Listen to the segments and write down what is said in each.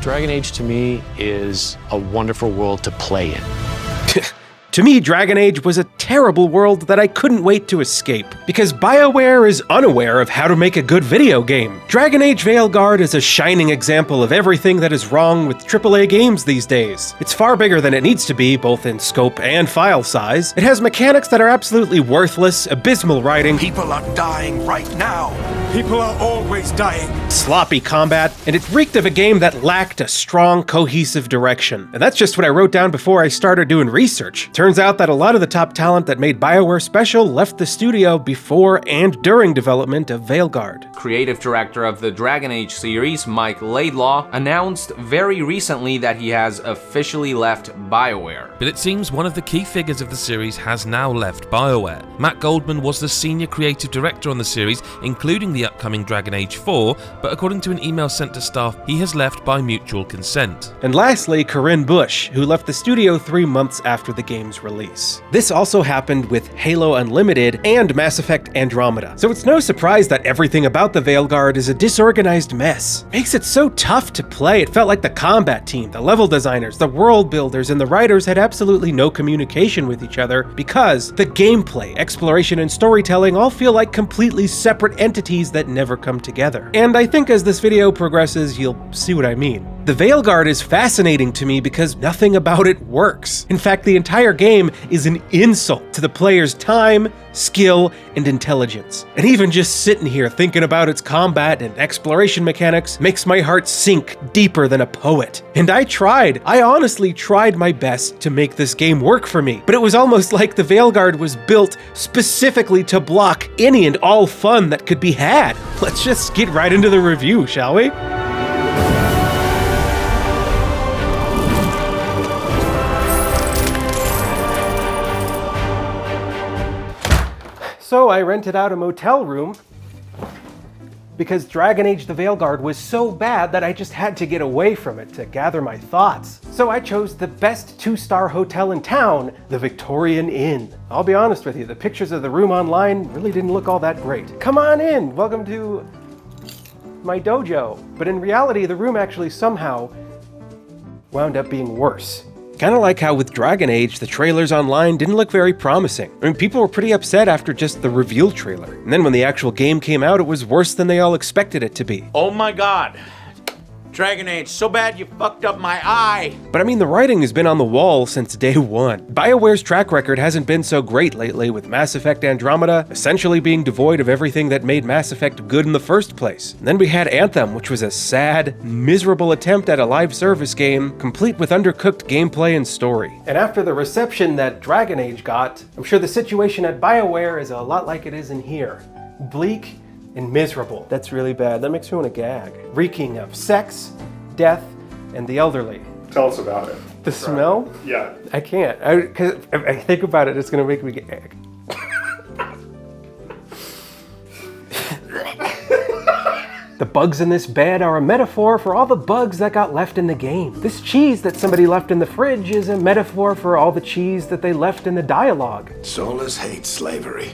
Dragon Age to me is a wonderful world to play in. To me, Dragon Age was a terrible world that I couldn't wait to escape, because BioWare is unaware of how to make a good video game. Dragon Age Veilguard is a shining example of everything that is wrong with AAA games these days. It's far bigger than it needs to be, both in scope and file size. It has mechanics that are absolutely worthless, abysmal writing, People are dying right now. People are always dying. sloppy combat, and it reeked of a game that lacked a strong, cohesive direction. And that's just what I wrote down before I started doing research. Turns out that a lot of the top talent that made BioWare special left the studio before and during development of Veilguard. Creative director of the Dragon Age series, Mike Laidlaw, announced very recently that he has officially left BioWare. But it seems one of the key figures of the series has now left BioWare. Matt Goldman was the senior creative director on the series, including the upcoming Dragon Age 4, but according to an email sent to staff, he has left by mutual consent. And lastly, Corinne Bush, who left the studio 3 months after the game's release. This also happened with Halo Unlimited and Mass Effect Andromeda, so it's no surprise that everything about the Veilguard is a disorganized mess. Makes it so tough to play. It felt like the combat team, the level designers, the world builders, and the writers had absolutely no communication with each other because the gameplay, exploration, and storytelling all feel like completely separate entities that never come together. And I think as this video progresses, you'll see what I mean. The Veilguard is fascinating to me because nothing about it works. In fact, the entire game is an insult to the player's time, skill, and intelligence. And even just sitting here thinking about its combat and exploration mechanics makes my heart sink deeper than a poet. And I honestly tried my best to make this game work for me, but it was almost like the Veilguard was built specifically to block any and all fun that could be had. Let's just get right into the review, shall we? So I rented out a motel room because Dragon Age the Veilguard was so bad that I just had to get away from it to gather my thoughts. So I chose the best 2-star hotel in town, the Victorian Inn. I'll be honest with you, the pictures of the room online really didn't look all that great. Come on in, welcome to my dojo. But in reality, the room actually somehow wound up being worse. Kind of like how with Dragon Age, the trailers online didn't look very promising. I mean, people were pretty upset after just the reveal trailer. And then when the actual game came out, it was worse than they all expected it to be. Oh my god. Dragon Age, so bad you fucked up my eye. But I mean, the writing has been on the wall since day one. BioWare's track record hasn't been so great lately, with Mass Effect Andromeda essentially being devoid of everything that made Mass Effect good in the first place. And then we had Anthem, which was a sad, miserable attempt at a live service game, complete with undercooked gameplay and story. And after the reception that Dragon Age got, I'm sure the situation at BioWare is a lot like it is in here. Bleak and miserable. That's really bad. That makes me want to gag. Reeking of sex, death, and the elderly. Tell us about it. The smell? Yeah. I can't. Because if I think about it, it's going to make me gag. The bugs in this bed are a metaphor for all the bugs that got left in the game. This cheese that somebody left in the fridge is a metaphor for all the cheese that they left in the dialogue. Solas hates slavery.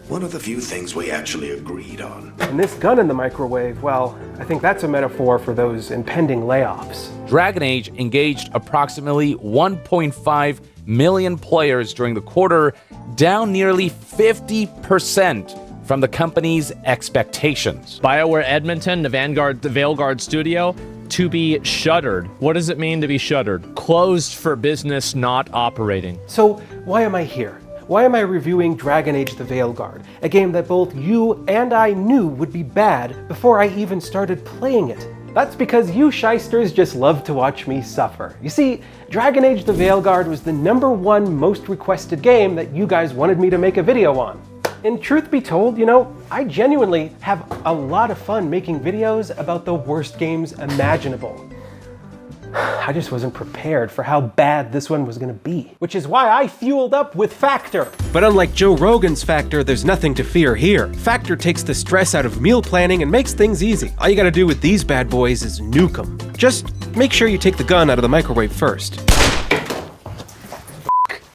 One of the few things we actually agreed on. And this gun in the microwave, well, I think that's a metaphor for those impending layoffs. Dragon Age engaged approximately 1.5 million players during the quarter, down nearly 50% from the company's expectations. BioWare Edmonton, the Veilguard studio, to be shuttered. What does it mean to be shuttered? Closed for business, not operating. So why am I here? Why am I reviewing Dragon Age the Veilguard, a game that both you and I knew would be bad before I even started playing it? That's because you shysters just love to watch me suffer. You see, Dragon Age the Veilguard was the #1 most requested game that you guys wanted me to make a video on. And truth be told, you know, I genuinely have a lot of fun making videos about the worst games imaginable. I just wasn't prepared for how bad this one was gonna be. Which is why I fueled up with Factor. But unlike Joe Rogan's Factor, there's nothing to fear here. Factor takes the stress out of meal planning and makes things easy. All you gotta do with these bad boys is nuke them. Just make sure you take the gun out of the microwave first.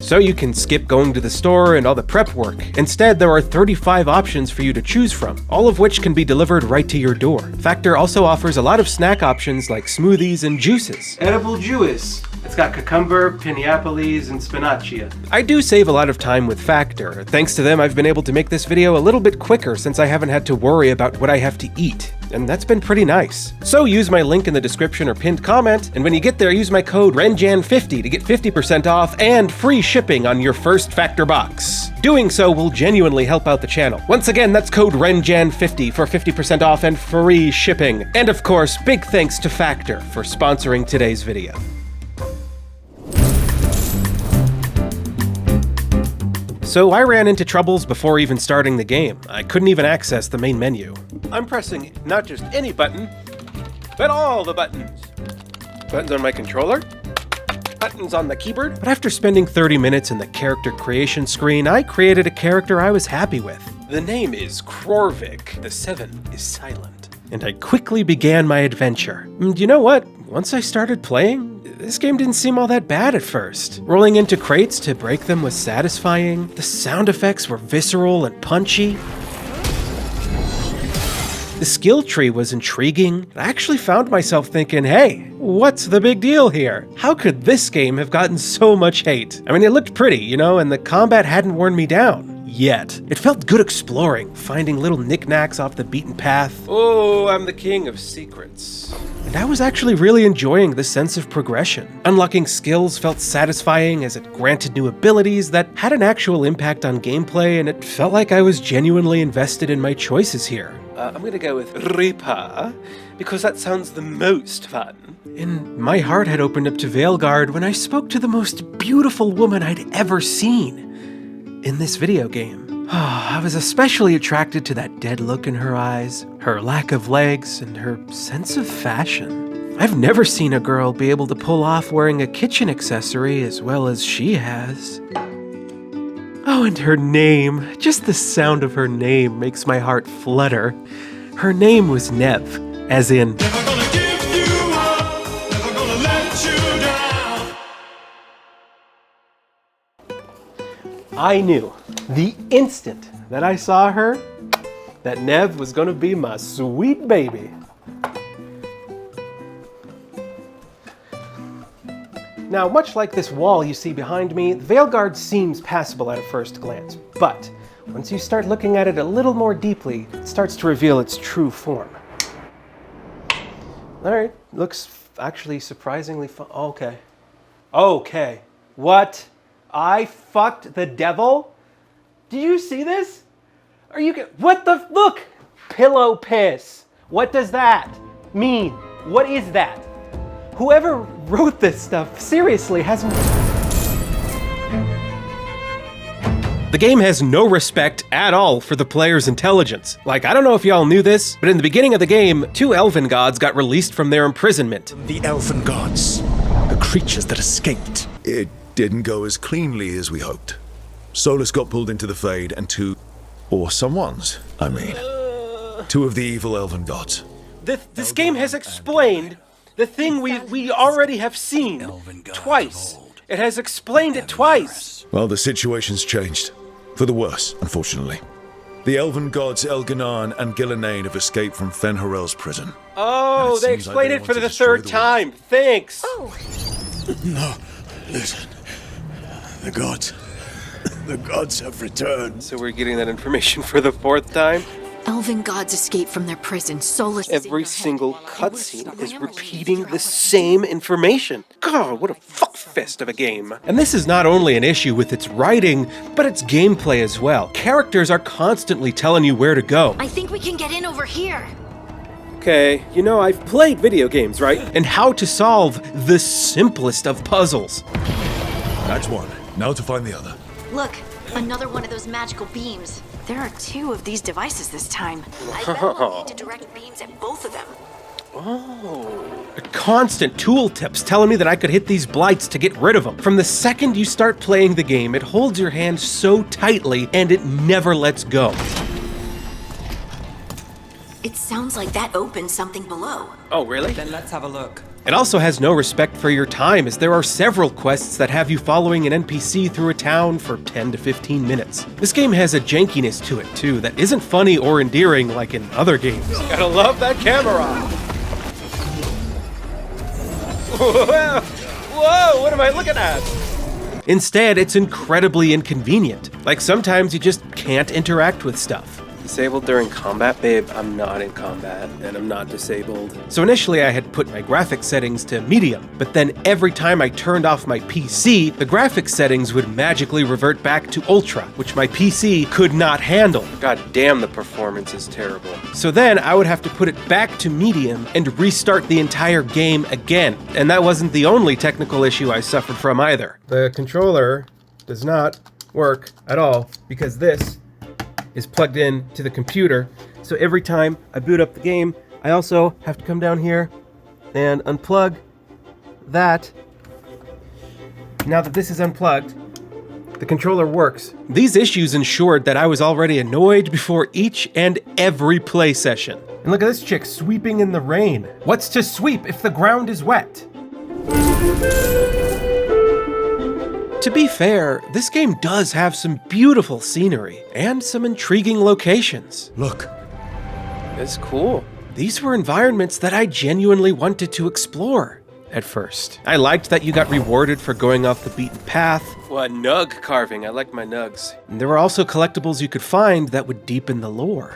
So you can skip going to the store and all the prep work. Instead, there are 35 options for you to choose from, all of which can be delivered right to your door. Factor also offers a lot of snack options like smoothies and juices. Edible juice. It's got cucumber, pineapple and spinaccia. I do save a lot of time with Factor. Thanks to them, I've been able to make this video a little bit quicker since I haven't had to worry about what I have to eat. And that's been pretty nice. So use my link in the description or pinned comment, and when you get there, use my code RENJAN50 to get 50% off and free shipping on your first Factor box. Doing so will genuinely help out the channel. Once again, that's code RENJAN50 for 50% off and free shipping. And of course, big thanks to Factor for sponsoring today's video. So I ran into troubles before even starting the game. I couldn't even access the main menu. I'm pressing not just any button, but all the buttons. Buttons on my controller, buttons on the keyboard. But after spending 30 minutes in the character creation screen, I created a character I was happy with. The name is Krorvik. The 7 is silent. And I quickly began my adventure. And you know what? Once I started playing, this game didn't seem all that bad at first. Rolling into crates to break them was satisfying. The sound effects were visceral and punchy. The skill tree was intriguing. I actually found myself thinking, hey, what's the big deal here? How could this game have gotten so much hate? I mean, it looked pretty, you know, and the combat hadn't worn me down. Yet. It felt good exploring, finding little knickknacks off the beaten path. Oh, I'm the king of secrets. And I was actually really enjoying the sense of progression. Unlocking skills felt satisfying as it granted new abilities that had an actual impact on gameplay, and it felt like I was genuinely invested in my choices here. I'm gonna go with Ripa, because that sounds the most fun. And my heart had opened up to Veilguard when I spoke to the most beautiful woman I'd ever seen in this video game. I was especially attracted to that dead look in her eyes, her lack of legs, and her sense of fashion. I've never seen a girl be able to pull off wearing a kitchen accessory as well as she has. Oh, and her name. Just the sound of her name makes my heart flutter. Her name was Nev, as in... Never gonna give you up, never gonna let you down. I knew, the instant that I saw her, that Nev was gonna be my sweet baby. Now, much like this wall you see behind me, the Veilguard seems passable at a first glance, but once you start looking at it a little more deeply, it starts to reveal its true form. Alright, looks actually surprisingly fun. Okay. Okay. What? I fucked the devil? Do you see this? Are you what the look? Pillow piss. What does that mean? What is that? Whoever wrote this stuff seriously hasn't. The game has no respect at all for the player's intelligence. Like, I don't know if y'all knew this, but in the beginning of the game, 2 elven gods got released from their imprisonment. The elven gods, the creatures that escaped. It didn't go as cleanly as we hoped. Solas got pulled into the Fade, and 2 of the evil elven gods. This game has explained the thing we already have seen twice. It has explained it twice. Well, the situation's changed. For the worse, unfortunately. The elven gods Elganan and Gillenane have escaped from Fen'Harel's prison. Oh, they explained it for the 3rd time. Thanks. Oh. No, listen. The gods have returned. So we're getting that information for the 4th time? Elven gods escaped from their prison. Solas. Every single cutscene is repeating the same information. God, what a fuckfest of a game. And this is not only an issue with its writing, but its gameplay as well. Characters are constantly telling you where to go. I think we can get in over here. Okay, you know, I've played video games, right? And how to solve the simplest of puzzles. That's one. Now to find the other. Look, another one of those magical beams. There are 2 of these devices this time. I bet we'll need to direct beams at both of them. Oh. Constant tooltips telling me that I could hit these blights to get rid of them. From the second you start playing the game, it holds your hand so tightly and it never lets go. It sounds Sounds like that opens something below. Oh, really? Then let's have a look. It also has no respect for your time, as there are several quests that have you following an NPC through a town for 10 to 15 minutes. This game has a jankiness to it, too, that isn't funny or endearing like in other games. Gotta love that camera! Whoa, what am I looking at? Instead, it's incredibly inconvenient. Like, sometimes you just can't interact with stuff. Disabled during combat? Babe, I'm not in combat, and I'm not disabled. So initially I had put my graphics settings to medium, but then every time I turned off my PC, the graphics settings would magically revert back to ultra, which my PC could not handle. God damn, the performance is terrible. So then I would have to put it back to medium and restart the entire game again. And that wasn't the only technical issue I suffered from either. The controller does not work at all because this is plugged in to the computer. So every time I boot up the game, I also have to come down here and unplug that. Now that this is unplugged, the controller works. These issues ensured that I was already annoyed before each and every play session. And look at this chick sweeping in the rain. What's to sweep if the ground is wet? To be fair, this game does have some beautiful scenery and some intriguing locations. Look. It's cool. These were environments that I genuinely wanted to explore at first. I liked that you got rewarded for going off the beaten path. What nug carving, I like my nugs. And there were also collectibles you could find that would deepen the lore.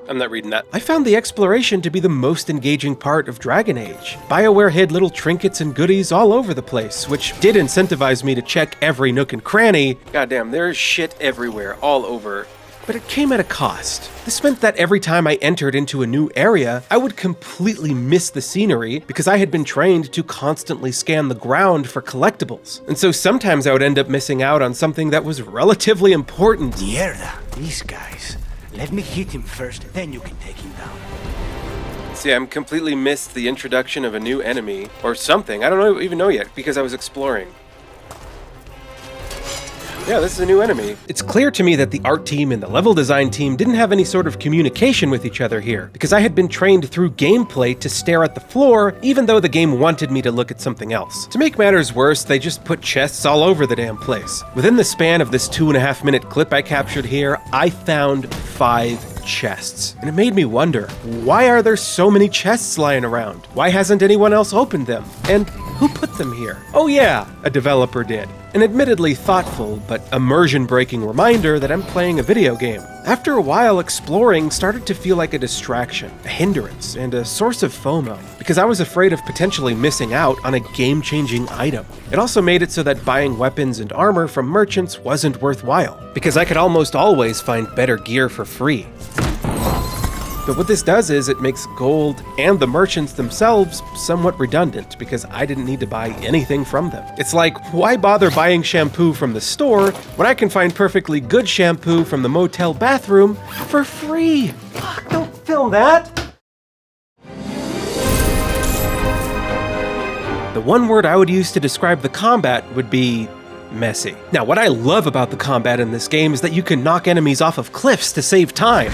I'm not reading that. I found the exploration to be the most engaging part of Dragon Age. BioWare hid little trinkets and goodies all over the place, which did incentivize me to check every nook and cranny. Goddamn, there's shit everywhere, all over. But it came at a cost. This meant that every time I entered into a new area, I would completely miss the scenery because I had been trained to constantly scan the ground for collectibles. And so sometimes I would end up missing out on something that was relatively important. Mierda, these guys. Let me hit him first, then you can take him down. See, I'm completely missed the introduction of a new enemy, or something, I don't even know yet, because I was exploring. Yeah, this is a new enemy. It's clear to me that the art team and the level design team didn't have any sort of communication with each other here, because I had been trained through gameplay to stare at the floor, even though the game wanted me to look at something else. To make matters worse, they just put chests all over the damn place. Within the span of this 2.5-minute clip I captured here, I found 5 chests. And it made me wonder, why are there so many chests lying around? Why hasn't anyone else opened them? And who put them here? Oh yeah, a developer did. An admittedly thoughtful but immersion-breaking reminder that I'm playing a video game. After a while, exploring started to feel like a distraction, a hindrance, and a source of FOMO, because I was afraid of potentially missing out on a game-changing item. It also made it so that buying weapons and armor from merchants wasn't worthwhile, because I could almost always find better gear for free. But what this does is it makes gold and the merchants themselves somewhat redundant because I didn't need to buy anything from them. It's like, why bother buying shampoo from the store when I can find perfectly good shampoo from the motel bathroom for free? Fuck, don't film that! The one word I would use to describe the combat would be messy. Now, what I love about the combat in this game is that you can knock enemies off of cliffs to save time.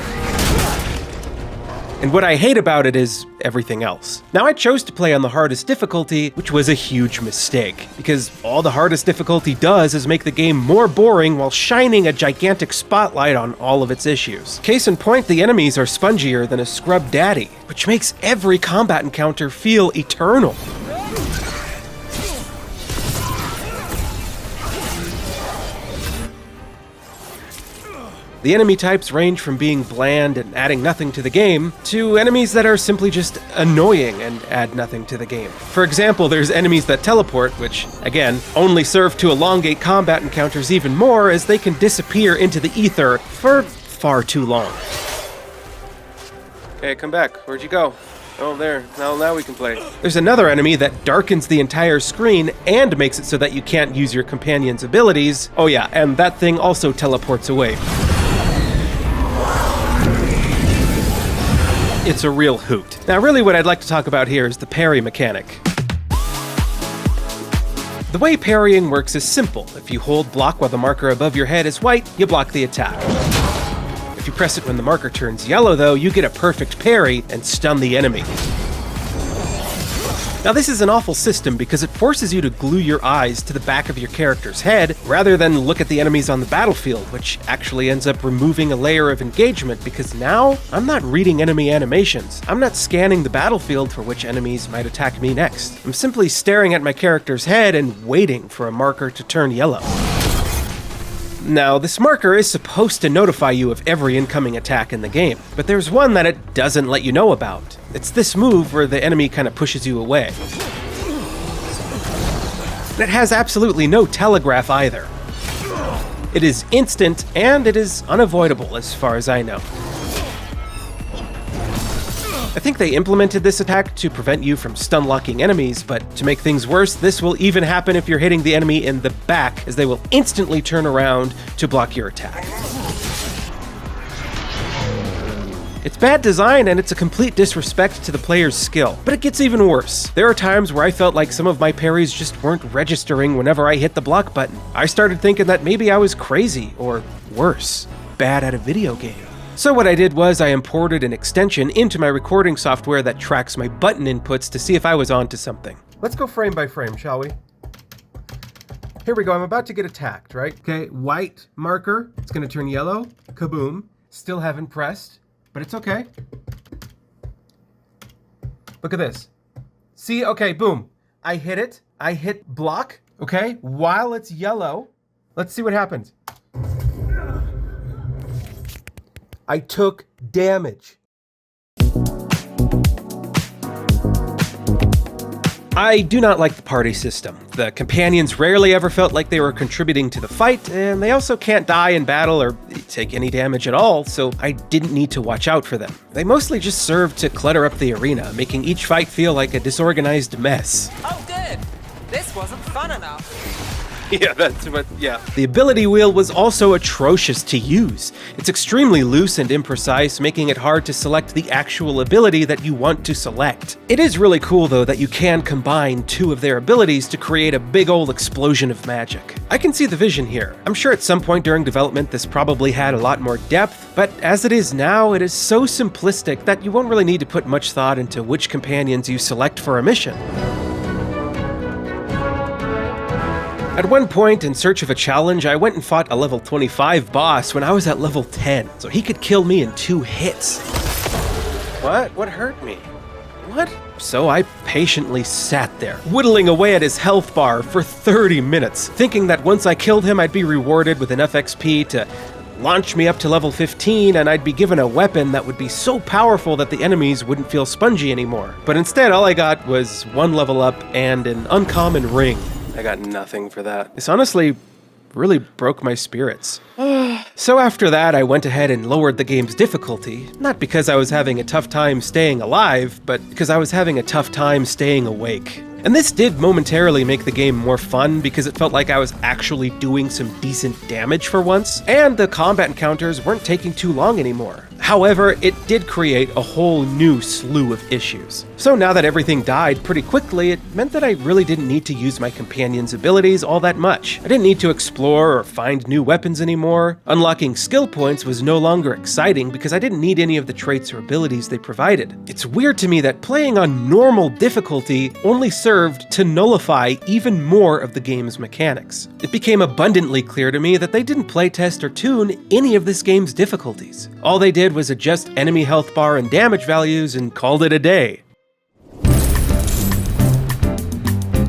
And what I hate about it is everything else. Now, I chose to play on the hardest difficulty, which was a huge mistake, because all the hardest difficulty does is make the game more boring while shining a gigantic spotlight on all of its issues. Case in point, the enemies are spongier than a scrub daddy, which makes every combat encounter feel eternal. The enemy types range from being bland and adding nothing to the game, to enemies that are simply just annoying and add nothing to the game. For example, there's enemies that teleport, which, again, only serve to elongate combat encounters even more as they can disappear into the ether for far too long. Okay, come back. Where'd you go? Oh, there. Now we can play. There's another enemy that darkens the entire screen and makes it so that you can't use your companion's abilities. Oh yeah, and that thing also teleports away. It's a real hoot. Now, really what I'd like to talk about here is the parry mechanic. The way parrying works is simple. If you hold block while the marker above your head is white, you block the attack. If you press it when the marker turns yellow, though, you get a perfect parry and stun the enemy. Now this is an awful system because it forces you to glue your eyes to the back of your character's head rather than look at the enemies on the battlefield, which actually ends up removing a layer of engagement because now I'm not reading enemy animations. I'm not scanning the battlefield for which enemies might attack me next. I'm simply staring at my character's head and waiting for a marker to turn yellow. Now, this marker is supposed to notify you of every incoming attack in the game, but there's one that it doesn't let you know about. It's this move where the enemy kind of pushes you away. It has absolutely no telegraph either. It is instant, and it is unavoidable as far as I know. I think they implemented this attack to prevent you from stun-locking enemies, but to make things worse, this will even happen if you're hitting the enemy in the back, as they will instantly turn around to block your attack. It's bad design and it's a complete disrespect to the player's skill, but it gets even worse. There are times where I felt like some of my parries just weren't registering whenever I hit the block button. I started thinking that maybe I was crazy, or worse, bad at a video game. So what I did was I imported an extension into my recording software that tracks my button inputs to see if I was onto something. Let's go frame by frame, shall we? Here we go, I'm about to get attacked, right? Okay, white marker, it's gonna turn yellow, kaboom. Still haven't pressed, but it's okay. Look at this. See, okay, boom. I hit it, I hit block, okay? While it's yellow, let's see what happens. I took damage. I do not like the party system. The companions rarely ever felt like they were contributing to the fight, and they also can't die in battle or take any damage at all, so I didn't need to watch out for them. They mostly just served to clutter up the arena, making each fight feel like a disorganized mess. Oh good! This wasn't fun enough. Yeah, that's what, yeah. The ability wheel was also atrocious to use. It's extremely loose and imprecise, making it hard to select the actual ability that you want to select. It is really cool, though, that you can combine two of their abilities to create a big old explosion of magic. I can see the vision here. I'm sure at some point during development this probably had a lot more depth, but as it is now, it is so simplistic that you won't really need to put much thought into which companions you select for a mission. At one point, in search of a challenge, I went and fought a level 25 boss when I was at level 10, so he could kill me in 2 hits. What? What hurt me? What? So I patiently sat there, whittling away at his health bar for 30 minutes, thinking that once I killed him, I'd be rewarded with enough XP to launch me up to level 15, and I'd be given a weapon that would be so powerful that the enemies wouldn't feel spongy anymore. But instead, all I got was 1 level up and an uncommon ring. I got nothing for that. This honestly really broke my spirits. So after that, I went ahead and lowered the game's difficulty, not because I was having a tough time staying alive, but because I was having a tough time staying awake. And this did momentarily make the game more fun because it felt like I was actually doing some decent damage for once, and the combat encounters weren't taking too long anymore. However, it did create a whole new slew of issues. So now that everything died pretty quickly, it meant that I really didn't need to use my companion's abilities all that much. I didn't need to explore or find new weapons anymore. Unlocking skill points was no longer exciting because I didn't need any of the traits or abilities they provided. It's weird to me that playing on normal difficulty only served to nullify even more of the game's mechanics. It became abundantly clear to me that they didn't playtest or tune any of this game's difficulties. All they did was adjust enemy health bar and damage values and called it a day.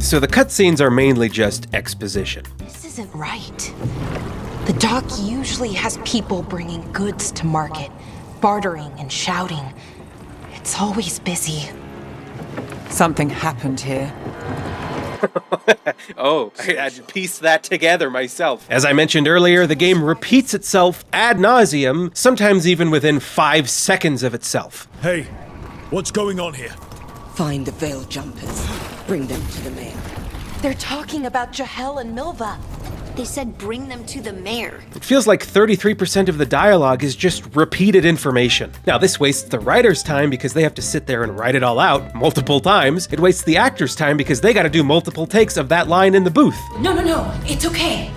So the cutscenes are mainly just exposition. This isn't right. The dock usually has people bringing goods to market, bartering and shouting. It's always busy. Something happened here. Oh, I had to piece that together myself. As I mentioned earlier, the game repeats itself ad nauseum, sometimes even within 5 seconds of itself. Hey, what's going on here? Find the veil jumpers. Bring them to the mayor. They're talking about Jahel and Milva. They said bring them to the mayor. It feels like 33% of the dialogue is just repeated information. Now, this wastes the writer's time because they have to sit there and write it all out multiple times. It wastes the actor's time because they gotta do multiple takes of that line in the booth. No, it's okay.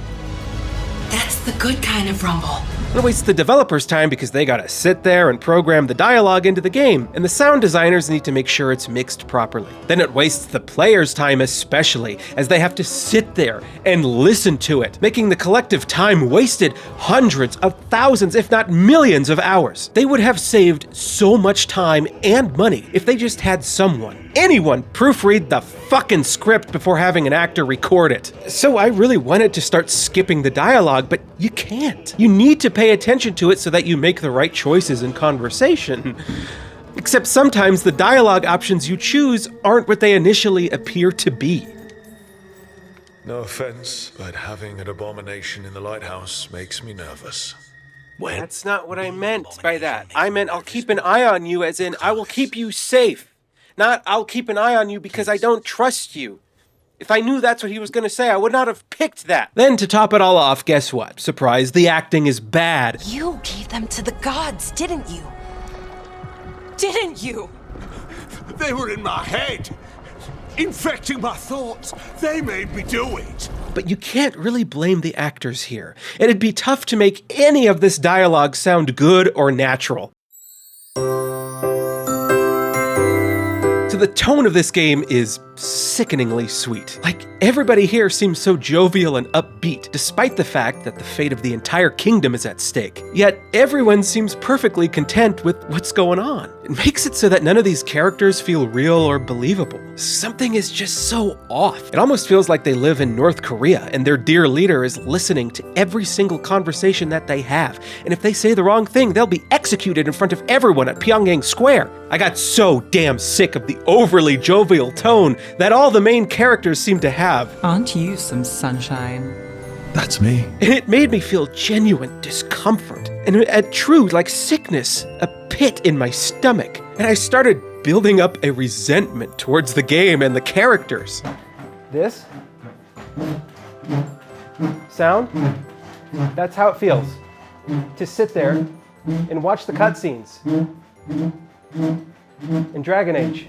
That's the good kind of rumble. It wastes the developers' time because they gotta sit there and program the dialogue into the game, and the sound designers need to make sure it's mixed properly. Then it wastes the players' time especially, as they have to sit there and listen to it, making the collective time wasted hundreds of thousands, if not millions of hours. They would have saved so much time and money if they just had someone, anyone, proofread the fucking script before having an actor record it. So I really wanted to start skipping the dialogue, but you can't. You need to pay attention to it so that you make the right choices in conversation. Except sometimes the dialogue options you choose aren't what they initially appear to be. No offense, but having an abomination in the lighthouse makes me nervous. That's not what I meant by that. I meant I'll keep an eye on you, as in I will keep you safe. Not I'll keep an eye on you because I don't trust you. If I knew that's what he was going to say, I would not have picked that. Then to top it all off, guess what? Surprise, the acting is bad. You gave them to the gods, didn't you? Didn't you? They were in my head, infecting my thoughts. They made me do it. But you can't really blame the actors here. It'd be tough to make any of this dialogue sound good or natural. So the tone of this game is sickeningly sweet. Like, everybody here seems so jovial and upbeat, despite the fact that the fate of the entire kingdom is at stake. Yet, everyone seems perfectly content with what's going on. It makes it so that none of these characters feel real or believable. Something is just so off. It almost feels like they live in North Korea, and their dear leader is listening to every single conversation that they have. And if they say the wrong thing, they'll be executed in front of everyone at Pyongyang Square. I got so damn sick of the overly jovial tone that all the main characters seem to have. Aren't you some sunshine? That's me. And it made me feel genuine discomfort, and a true, like, sickness, a pit in my stomach. And I started building up a resentment towards the game and the characters. This sound, that's how it feels to sit there and watch the cutscenes in Dragon Age.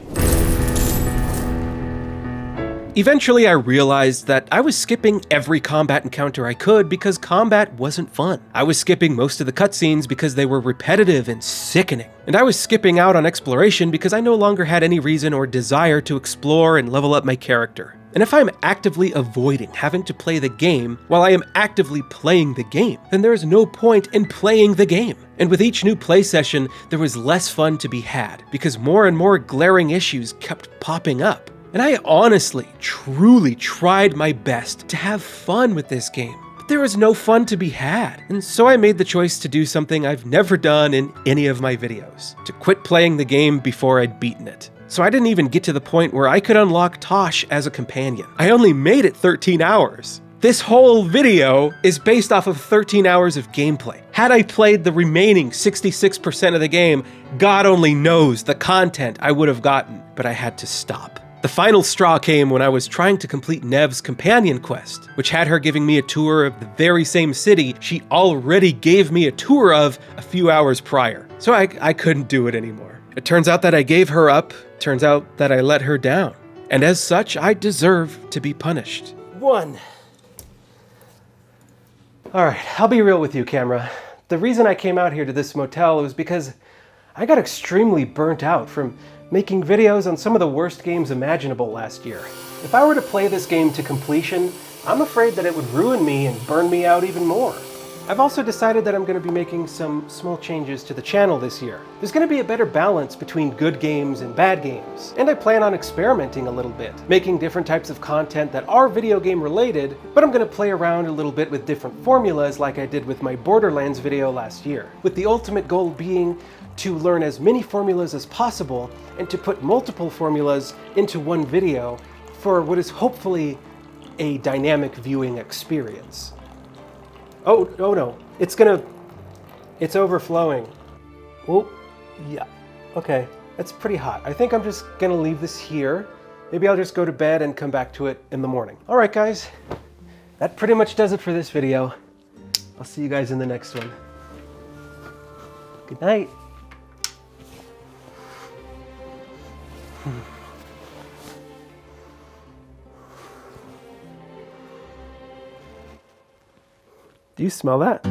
Eventually, I realized that I was skipping every combat encounter I could because combat wasn't fun. I was skipping most of the cutscenes because they were repetitive and sickening. And I was skipping out on exploration because I no longer had any reason or desire to explore and level up my character. And if I'm actively avoiding having to play the game while I am actively playing the game, then there is no point in playing the game. And with each new play session, there was less fun to be had because more and more glaring issues kept popping up. And I honestly, truly tried my best to have fun with this game, but there was no fun to be had. And so I made the choice to do something I've never done in any of my videos, to quit playing the game before I'd beaten it. So I didn't even get to the point where I could unlock Tosh as a companion. I only made it 13 hours. This whole video is based off of 13 hours of gameplay. Had I played the remaining 66% of the game, God only knows the content I would have gotten, but I had to stop. The final straw came when I was trying to complete Nev's companion quest, which had her giving me a tour of the very same city she already gave me a tour of a few hours prior. So I couldn't do it anymore. It turns out that I gave her up, turns out that I let her down. And as such, I deserve to be punished. Alright, I'll be real with you, camera. The reason I came out here to this motel was because I got extremely burnt out from making videos on some of the worst games imaginable last year. If I were to play this game to completion, I'm afraid that it would ruin me and burn me out even more. I've also decided that I'm going to be making some small changes to the channel this year. There's going to be a better balance between good games and bad games, and I plan on experimenting a little bit, making different types of content that are video game related, but I'm going to play around a little bit with different formulas like I did with my Borderlands video last year, with the ultimate goal being to learn as many formulas as possible and to put multiple formulas into one video for what is hopefully a dynamic viewing experience. Oh no, it's overflowing. Oh, yeah, okay, that's pretty hot. I think I'm just gonna leave this here. Maybe I'll just go to bed and come back to it in the morning. All right, guys, that pretty much does it for this video. I'll see you guys in the next one. Good night. Do you smell that?